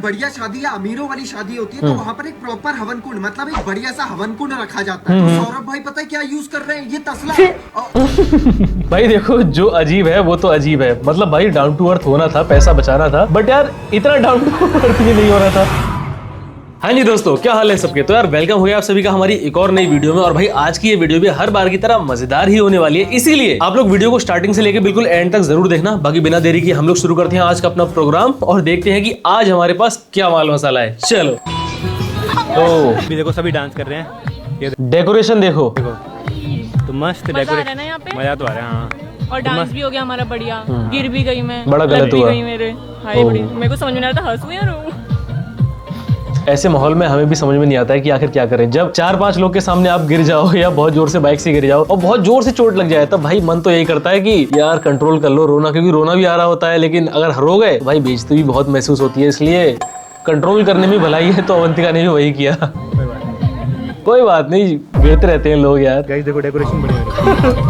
बढ़िया शादी या अमीरों वाली शादी होती है तो वहाँ पर एक प्रॉपर हवन कुंड, मतलब एक बढ़िया सा हवन कुंड रखा जाता है। तो सौरभ भाई पता है क्या यूज कर रहे हैं? ये तसला। भाई देखो, जो अजीब है वो तो अजीब है। मतलब भाई डाउन टू अर्थ होना था, पैसा बचाना था, बट यार इतना डाउन टू अर्थ भी नहीं हो रहा था। हाँ जी दोस्तों, क्या हाल है सबके। तो यार वेलकम हो गया आप सभी का हमारी एक और नई वीडियो में। और भाई आज की ये वीडियो भी हर बार की तरह मजेदार ही होने वाली है, इसीलिए आप लोग वीडियो को स्टार्टिंग से लेकर बिल्कुल एंड तक जरूर देखना। बाकी बिना देरी की हम लोग शुरू करते हैं आज का अपना प्रोग्राम और देखते हैं कि आज हमारे पास क्या माल मसाला है। चलो तो देखो सभी डांस कर रहे हैं, ये डेकोरेशन देखो तो मस्त डेकोरेशन, मजा तो आ रहा है। हाँ और डांस भी हो गया हमारा बढ़िया। गिर भी गई मैं, बड़ा गलत लग भी हुआ। गई मेरे। हाय बड़ी, मेरे को समझ में नहीं आ रहा था हंसूं या रोऊं। ऐसे माहौल में हमें भी समझ में नहीं आता है कि आखिर क्या करें। जब 4-5 लोग के सामने आप गिर जाओ या बहुत जोर से बाइक से गिर जाओ और बहुत जोर से चोट लग जाए, तब भाई मन तो यही करता है कि यार कंट्रोल कर लो रोना, क्योंकि रोना भी आ रहा होता है। लेकिन अगर रो गए तो भाई बेइज्जती भी बहुत महसूस होती है, इसलिए कंट्रोल करने में भलाई है। तो अवंतिका ने भी वही किया। कोई बात नहीं, गिरते रहते हैं लोग यार। गाइस देखो डेकोरेशन बढ़िया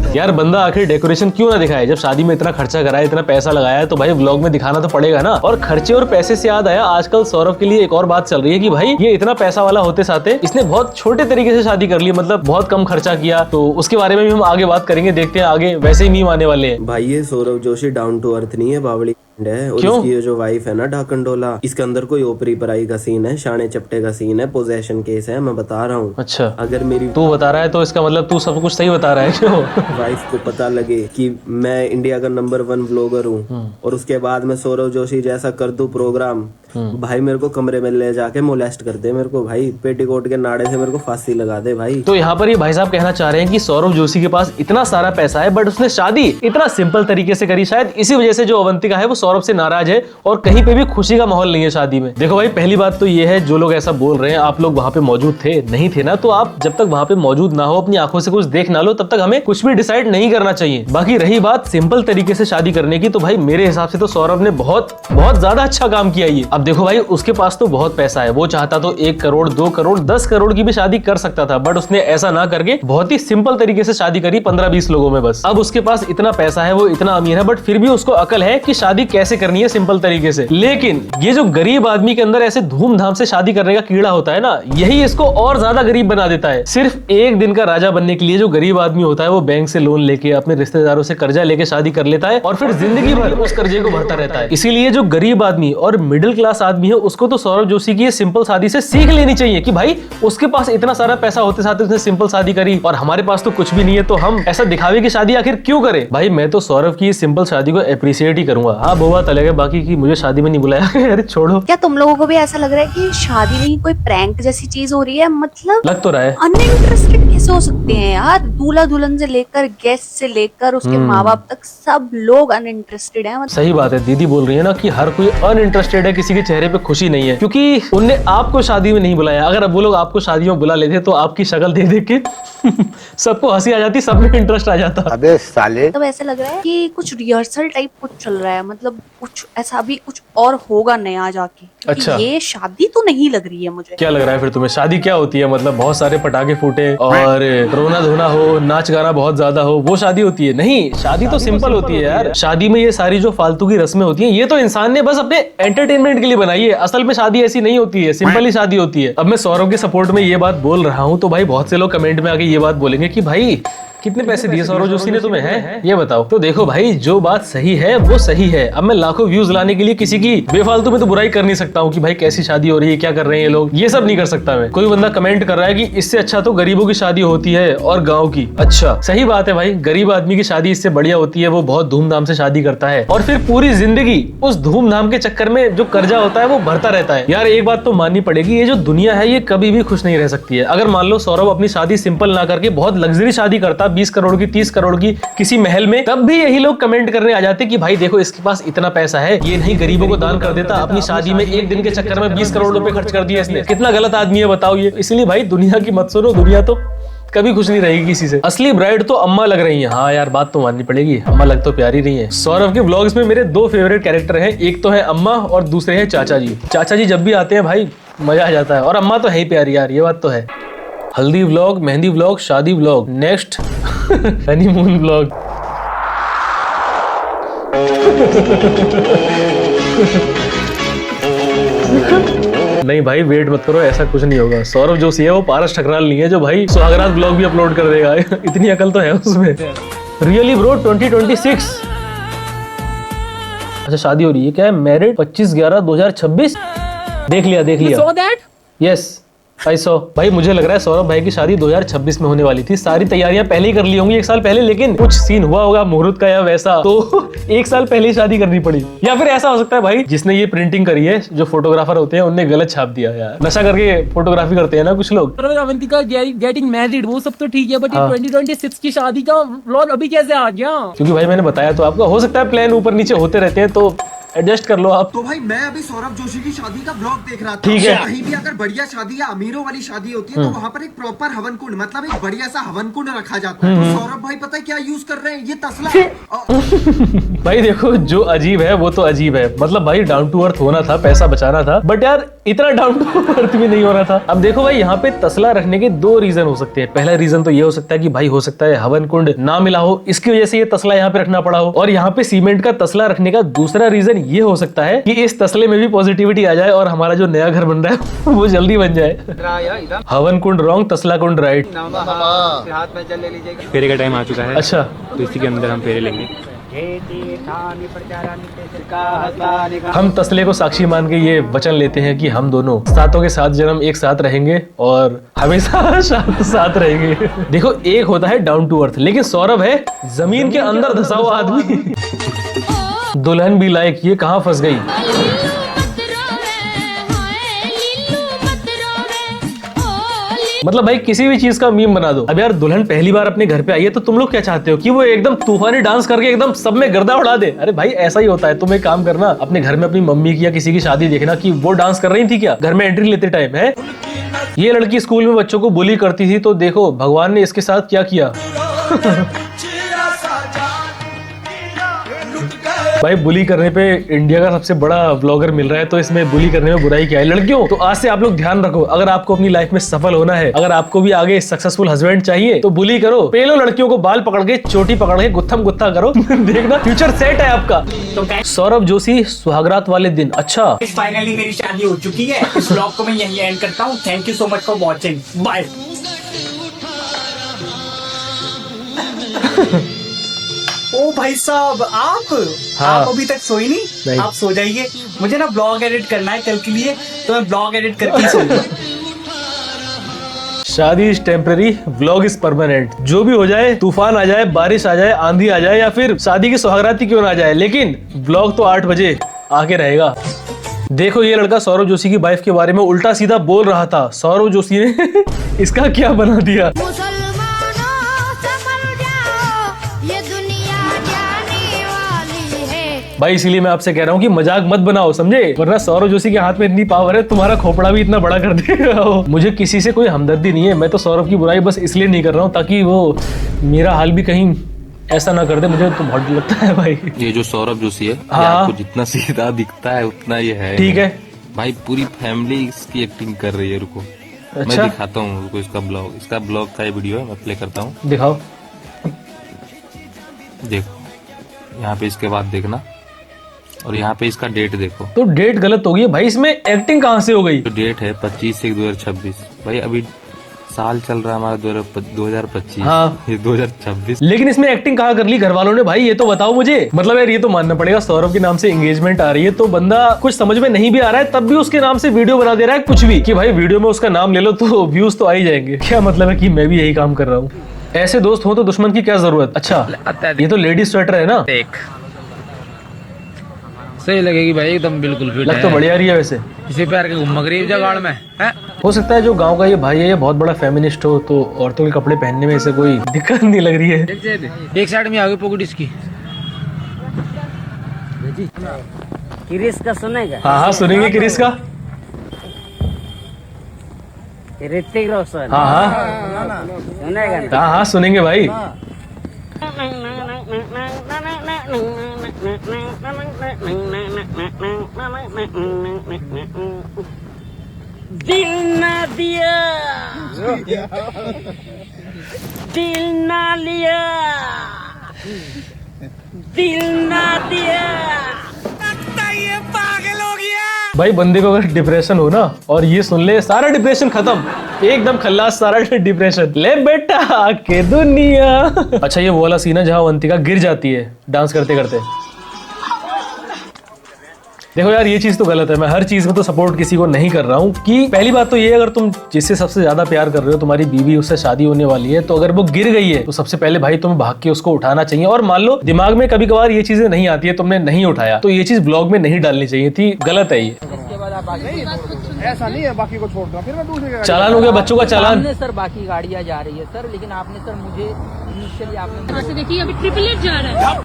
यार बंदा आखिर डेकोरेशन क्यों ना दिखाए? जब शादी में इतना खर्चा करा है, इतना पैसा लगाया है, तो भाई व्लॉग में दिखाना तो पड़ेगा ना। और खर्चे और पैसे से याद आया, आजकल सौरभ के लिए एक और बात चल रही है कि भाई ये इतना पैसा वाला होते साथे इसने बहुत छोटे तरीके से शादी कर ली, मतलब बहुत कम खर्चा किया। तो उसके बारे में भी हम आगे बात करेंगे, देखते हैं आगे। वैसे ही मीम आने वाले हैं। भाई ये Saurabh Joshi down to earth नहीं है, बावड़ी है। और क्यों? इसकी ये जो वाइफ है ना ढाकंडोला, इसके अंदर कोई ओपरी पराई का सीन है, शाने चपटे का सीन है, पोजेशन केस है। मैं बता रहा हूँ। अच्छा, अगर मेरी तू बता रहा है तो इसका मतलब तू सब कुछ सही बता रहा है। क्यों? वाइफ को पता लगे कि मैं इंडिया का नंबर 1 व्लॉगर हूँ और उसके बाद मैं सौरभ जोशी जैसा कर दूं प्रोग्राम, भाई मेरे को कमरे में ले जाके मोलेस्ट कर दे मेरे को, भाई पेटीकोट के नाड़े से मेरे को फांसी लगा दे भाई। तो यहाँ पर ये भाई साहब कहना चाह रहे हैं कि सौरभ जोशी के पास इतना सारा पैसा है, बट उसने शादी इतना सिंपल तरीके से करी। शायद इसी वजह से जो अवंतिका है वो सौरभ से नाराज है और कहीं पे भी खुशी का माहौल नहीं है शादी में। देखो भाई, पहली बात तो ये है, जो लोग ऐसा बोल रहे हैं, आप लोग वहां पे मौजूद थे नहीं थे ना, तो आप जब तक वहां पे मौजूद ना हो, अपनी आंखों से कुछ देख ना लो, तब तक हमें कुछ भी डिसाइड नहीं करना चाहिए। बाकी रही बात सिंपल तरीके से शादी करने की, तो भाई मेरे हिसाब से तो सौरभ ने बहुत बहुत ज्यादा अच्छा काम किया ये। अब देखो भाई, उसके पास तो बहुत पैसा है, वो चाहता तो 1 करोड़ 2 करोड़ 10 करोड़ की भी शादी कर सकता था, बट उसने ऐसा ना करके बहुत ही सिंपल तरीके से शादी करी 15-20 लोगों में बस। अब उसके पास इतना पैसा है, वो इतना अमीर है, बट फिर भी उसको अकल है कि शादी कैसे करनी है सिंपल तरीके से। लेकिन ये जो गरीब आदमी के अंदर ऐसे धूमधाम से शादी करने का कीड़ा होता है ना, यही इसको और ज्यादा गरीब बना देता है। सिर्फ एक दिन का राजा बनने के लिए जो गरीब आदमी होता है, वो बैंक से लोन लेके, अपने रिश्तेदारों से कर्जा लेके शादी कर लेता है और फिर जिंदगी भर उस कर्जे को भरता रहता है। इसीलिए जो गरीब आदमी और मिडिल क्लास आदमी है, उसको तो सौरभ जोशी की ये सिंपल शादी से सीख लेनी चाहिए कि भाई उसके पास इतना सारा पैसा होते साथ उसने सिंपल शादी करी और हमारे पास तो कुछ भी नहीं है, तो हम ऐसा दिखावे की शादी आखिर क्यों करें? भाई मैं तो सौरभ की सिंपल शादी को अप्रिशिएट ही करूंगा। हाँ वो बात अलग है बाकी की, मुझे शादी में नहीं बुलाया। अरे छोड़ो। क्या तुम लोगों को भी ऐसा लग रहा है कि शादी में कोई प्रैंक जैसी चीज हो रही है? मतलब लग तो रहा है। अनइंटरेस्टेड कैसे हो सकते हैं यार? दूल्हा दुल्हन से लेकर गेस्ट से लेकर उसके माँ बाप तक सब लोग अनइंटरेस्टेड हैं। सही बात है, दीदी बोल रही है ना कि हर कोई अनइंटरेस्टेड है, किसी के चेहरे पे खुशी नहीं है, क्योंकि उनने आपको शादी में नहीं बुलाया। अगर अब वो लोग आपको शादी में बुला लेते तो आपकी शक्ल देख देख के सबको हंसी आ जाती, सब में इंटरेस्ट आ जाता। अबे साले, तब ऐसा लग रहा है कि कुछ रिहर्सल टाइप कुछ चल रहा है, मतलब कुछ ऐसा भी कुछ और होगा नया जाके। अच्छा, ये शादी तो नहीं लग रही है मुझे। क्या लग रहा है फिर तुम्हें? शादी क्या होती है? मतलब बहुत सारे पटाखे फूटे और रोना धोना हो, नाच गाना बहुत ज्यादा हो, वो शादी होती है? नहीं, शादी तो सिंपल होती है यार। शादी में ये सारी जो फालतू की रस्में होती हैं, ये तो इंसान ने बस अपने एंटरटेनमेंट के लिए बनाई है। असल में शादी ऐसी नहीं होती है, सिंपल ही शादी होती है। अब मैं सौरभ के सपोर्ट में ये बात बोल रहा हूँ, तो भाई बहुत से लोग कमेंट में आके ये बात बोलेंगे कि भाई कितने पैसे दिए सौरभ जोशी ने तुम्हें, है ये बताओ। तो देखो भाई, जो बात सही है वो सही है। अब मैं लाखों व्यूज लाने के लिए किसी की बेफालतू में तो बुराई कर नहीं सकता हूँ कि भाई कैसी शादी हो रही है, क्या कर रहे हैं ये लोग, ये सब नहीं कर सकता मैं। कोई बंदा कमेंट कर रहा है कि इससे अच्छा तो गरीबों की शादी होती है और गाँव की। अच्छा, सही बात है भाई, गरीब आदमी की शादी इससे बढ़िया होती है, वो बहुत धूमधाम से शादी करता है और फिर पूरी जिंदगी उस धूमधाम के चक्कर में जो कर्जा होता है वो भरता रहता है। यार एक बात तो माननी पड़ेगी, ये जो दुनिया है ये कभी भी खुश नहीं रह सकती है। अगर मान लो सौरभ अपनी शादी सिंपल ना करके बहुत लग्जरी शादी करता, 20 करोड़ की 30 करोड़ की किसी महल में, तब भी यही लोग कमेंट करने आ जाते कि भाई देखो इसके पास इतना पैसा है, ये नहीं गरीबों को दान कर देता, अपनी शादी में एक दिन के चक्कर में 20 करोड़ रुपए खर्च कर दिए इसने। कितना गलत आदमी है बताओ ये। इसलिए भाई दुनिया की मत सुनो, दुनिया तो कभी खुश नहीं रहेगी किसी से। असली ब्राइड तो अम्मा लग रही है। हाँ यार बात तो माननी पड़ेगी, अम्मा लग तो प्यारी रही है। सौरभ के व्लॉग्स में मेरे 2 फेवरेट कैरेक्टर हैं, एक तो है अम्मा और दूसरे हैं चाचा जी। चाचा जी जब भी आते हैं भाई मजा आ जाता है, और अम्मा तो है ही प्यारी यार, ये बात तो है। हल्दी व्लॉग, मेहंदी व्लॉग, शादी व्लॉग, नेक्स्ट हनीमून व्लॉग। नहीं भाई वेट मत करो, ऐसा कुछ नहीं होगा। सौरभ जोशी है वो, पारस ठकराल नहीं है जो भाई सुहागरात ब्लॉग भी अपलोड कर देगा। इतनी अकल तो है उसमें। Really bro 2026। अच्छा शादी हो रही है क्या है? मैरिड 25/11/2026। देख लिया। सो दैट यस आई सो। भाई मुझे लग रहा है सौरभ भाई की शादी 2026 में होने वाली थी। सारी तैयारियां पहले ही कर ली होंगी 1 साल पहले, लेकिन कुछ सीन हुआ होगा मुहूर्त का या वैसा, तो 1 साल पहले ही शादी करनी पड़ी। या फिर ऐसा हो सकता है भाई जिसने ये प्रिंटिंग करी है, जो फोटोग्राफर होते हैं, उनने गलत छाप दिया यार। नशा करके फोटोग्राफी करते हैं ना कुछ लोग। अवंतिका गेटिंग मैरिड वो सब तो ठीक है, बट 2026 की शादी का व्लॉग अभी कैसे आ गया? क्योंकि भाई मैंने बताया तो आपको, हो सकता है प्लान ऊपर नीचे होते रहते हैं, तो एडजस्ट कर लो आप। तो भाई मैं अभी सौरभ जोशी की शादी का ब्लॉग देख रहा था। ठीक है। कहीं भी अगर बढ़िया शादी या अमीरों वाली शादी होती है तो वहाँ पर एक प्रॉपर हवन कुंड, मतलब एक बढ़िया सा हवन कुंड रखा जाता है। तो सौरभ भाई पता है क्या यूज कर रहे हैं? ये तसला। भाई देखो जो अजीब है वो तो अजीब है, मतलब भाई डाउन टू अर्थ होना था, पैसा बचाना था, बट यार इतना डाउन टू अर्थ भी नहीं होना था। अब देखो भाई यहाँ पे तसला रखने के 2 रीजन हो सकते हैं। पहला रीजन तो ये हो सकता है कि भाई हो सकता है हवन कुंड ना मिला हो, इसकी वजह से ये तसला यहाँ पे रखना पड़ा हो। और यहाँ पे सीमेंट का तसला रखने का दूसरा रीजन ये हो सकता है कि इस तसले में भी पॉजिटिविटी आ जाए और हमारा जो नया घर बन रहा है वो जल्दी बन जाए। हवन कुंड रॉन्ग, तसला कुंड राइट। फेरे का टाइम आ चुका है। अच्छा तो इसी के अंदर हम फेरे लेंगे। हम तसले को साक्षी मान के ये वचन लेते हैं कि हम दोनों सातों के 7 जन्म एक साथ रहेंगे और हमेशा साथ रहेंगे। देखो एक होता है डाउन टू अर्थ, लेकिन सौरभ है जमीन के अंदर धंसा हुआ आदमी। दुल्हन भी लाइक, ये कहाँ फंस गई? मतलब भाई किसी भी चीज का मीम बना दो। अब यार दुल्हन पहली बार अपने घर पे आई है तो तुम लोग क्या चाहते हो कि वो एकदम तूफानी डांस करके एकदम सब में गर्दा उड़ा दे? अरे भाई ऐसा ही होता है। तुम एक काम करना, अपने घर में अपनी मम्मी की या किसी की शादी देखना कि वो डांस कर रही थी क्या घर में एंट्री लेते टाइम है। ये लड़की स्कूल में बच्चों को बुली करती थी, तो देखो भगवान ने इसके साथ क्या किया। भाई बुली करने पे इंडिया का सबसे बड़ा व्लॉगर मिल रहा है, तो इसमें बुली करने में बुराई क्या है? लड़कियों तो आज से आप लोग ध्यान रखो, अगर आपको अपनी लाइफ में सफल होना है, अगर आपको भी आगे सक्सेसफुल हस्बैंड चाहिए तो बुली करो। पेलो लड़कियों को बाल पकड़ के, चोटी पकड़ के गुत्थम गुत्था करो। देखना फ्यूचर सेट है आपका। तो सौरभ जोशी सुहागरात वाले दिन। अच्छा फाइनली मेरी शादी हो चुकी है। इस व्लॉग को मैं यहीं एंड करता हूँ। Thank you so much for watching, bye. ओ भाई साहब आप अभी तक सोई नहीं? आप सो जाइए, मुझे ना ब्लॉग एडिट करना है कल के लिए, तो मैं ब्लॉग एडिट करके सोऊंगा। शादी is temporary, vlog is permanent. जो भी हो जाए, तूफान आ जाए, बारिश आ जाए, आंधी आ जाए, या फिर शादी की सुहागरात क्यों ना आ जाए, लेकिन व्लॉग तो 8 बजे आके रहेगा। देखो ये लड़का सौरभ जोशी की वाइफ के बारे में उल्टा सीधा बोल रहा था। सौरभ जोशी ने इसका क्या बना दिया? भाई इसीलिए मैं आपसे कह रहा हूँ कि मजाक मत बनाओ, समझे? वरना सौरभ जोशी के हाथ में इतनी पावर है, तुम्हारा खोपड़ा भी इतना बड़ा कर देगा। मुझे किसी से कोई हमदर्दी नहीं है, मैं तो सौरभ की बुराई बस इसलिए नहीं कर रहा हूँ ताकि वो मेरा हाल भी कहीं ऐसा ना कर दे। मुझे तो बहुत लगता है भाई। ये जो सौरभ जोशी है, हाँ, ये आपको जितना सीधा दिखता है उतना ये है। ठीक है भाई, पूरी फैमिली इसकी एक्टिंग कर रही है। रुको अच्छा? मैं दिखाता हूँ रुको इसका ब्लॉग का ये वीडियो है, मैं प्ले करता हूँ। दिखाओ। देखो यहाँ पे इसके बाद देखना, और यहाँ पे इसका डेट देखो। तो डेट गलत हो गई है भाई, इसमें एक्टिंग कहाँ से हो गई? तो डेट है 25/1/2026। भाई अभी साल चल रहा है हमारा 2025। हाँ। ये 2026। लेकिन इसमें एक्टिंग कहाँ कर ली घर वालों ने? भाई ये तो बताओ मुझे। मतलब यार ये तो मानना पड़ेगा, सौरभ के नाम से एंगेजमेंट आ रही है तो बंदा कुछ समझ में नहीं भी आ रहा है, तब भी उसके नाम से वीडियो बना दे रहा है कुछ भी, कि भाई वीडियो में उसका नाम ले लो तो व्यूज तो आ ही जाएंगे। क्या मतलब है कि मैं भी यही काम कर रहा हूँ? ऐसे दोस्त हो तो दुश्मन की क्या जरूरत। अच्छा ये तो लेडीज स्वेटर है ना? सही लगेगी भाई, एकदम बिल्कुल फिट लग तो बढ़िया रही है वैसे। इसी पैर के घुमा गरीब जगाड़ में है। हो सकता है जो गांव का ये भाई है ये बहुत बड़ा फेमिनिस्ट हो, तो औरतों के कपड़े पहनने में इसे कोई दिक्कत नहीं लग रही है। एक साइड में आ गई पॉकेट इसकी। क्रिस का सुनेगा? हाँ सुनेंगे क्रिस का। ऋतिक रोशन। हाँ सुनेगा? हाँ सुनेंगे भाई। दिल ना दिया, दिल ना लिया, दिल ना दिया, ये भाई बंदे को अगर डिप्रेशन हो ना और ये सुन ले, सारा डिप्रेशन खत्म, एकदम खल्लास, सारा डिप्रेशन। ले बेटा के दुनिया। अच्छा ये वो वाला सीन है जहाँ अवंतिका गिर जाती है डांस करते करते। देखो यार ये चीज तो गलत है, मैं हर चीज में तो सपोर्ट किसी को नहीं कर रहा हूँ। कि पहली बात तो ये, अगर तुम जिससे सबसे ज्यादा प्यार कर रहे हो, तुम्हारी बीवी, उससे शादी होने वाली है, तो अगर वो गिर गई है तो सबसे पहले भाई तुम्हें भाग के उसको उठाना चाहिए। और मान लो दिमाग में कभी कभार ये चीजें नहीं आती है, तुमने नहीं उठाया, तो ये चीज ब्लॉग में नहीं डालनी चाहिए थी, गलत है ये। ऐसा नहीं है, बाकी को छोड़ दो, फिर मैं दूसरे चालान हो गया बच्चों का चालान। सर बाकी गाड़ियाँ जा रही है सर, लेकिन आपने सर मुझे इनिशियली आपने देखिए अभी 888 जा रहा है।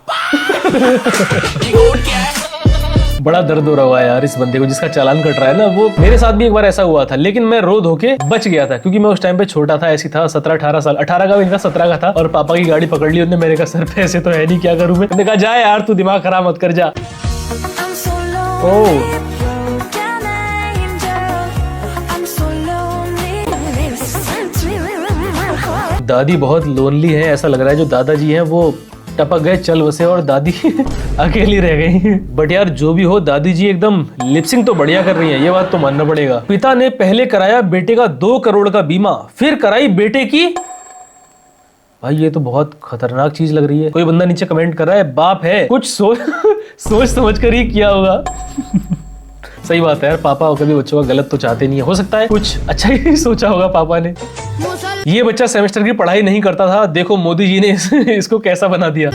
बड़ा दर्द हो रहा है यार इस बंदे को जिसका चालान कट रहा है ना। वो मेरे साथ भी एक बार ऐसा हुआ था, लेकिन मैं रो धो के बच गया था, क्योंकि मैं उस टाइम पे छोटा था, ऐसी था 17-18 साल, 18 का भी इनका 17 का था। और पापा की गाड़ी पकड़ ली उन्होंने, मैंने कहा सर पैसे तो है नहीं, क्या करूं मैं। उन्होंने कहा जा यार तू दिमाग खराब मत कर, जा। ओह दादी बहुत लोनली है, ऐसा लग रहा है जो दादाजी हैं वो टपक गए चल बसे और दादी अकेली रह गई। बट यार जो भी हो, दादी जी एकदम लिपसिंग तो बढ़िया कर रही हैं, ये बात तो मानना पड़ेगा। पिता ने पहले कराया बेटे का 2 करोड़ का बीमा, फिर कराई बेटे की। भाई ये तो बहुत खतरनाक चीज लग रही है। कोई बंदा नीचे कमेंट कर रहा है बाप है, कुछ सोच समझ कर ही किया होगा। सही बात है यार, पापा कभी बच्चों का गलत तो चाहते नहीं है, हो सकता है कुछ अच्छा ही सोचा होगा पापा ने। ये बच्चा सेमेस्टर की पढ़ाई नहीं करता था, देखो मोदी जी ने इसको कैसा बना दिया।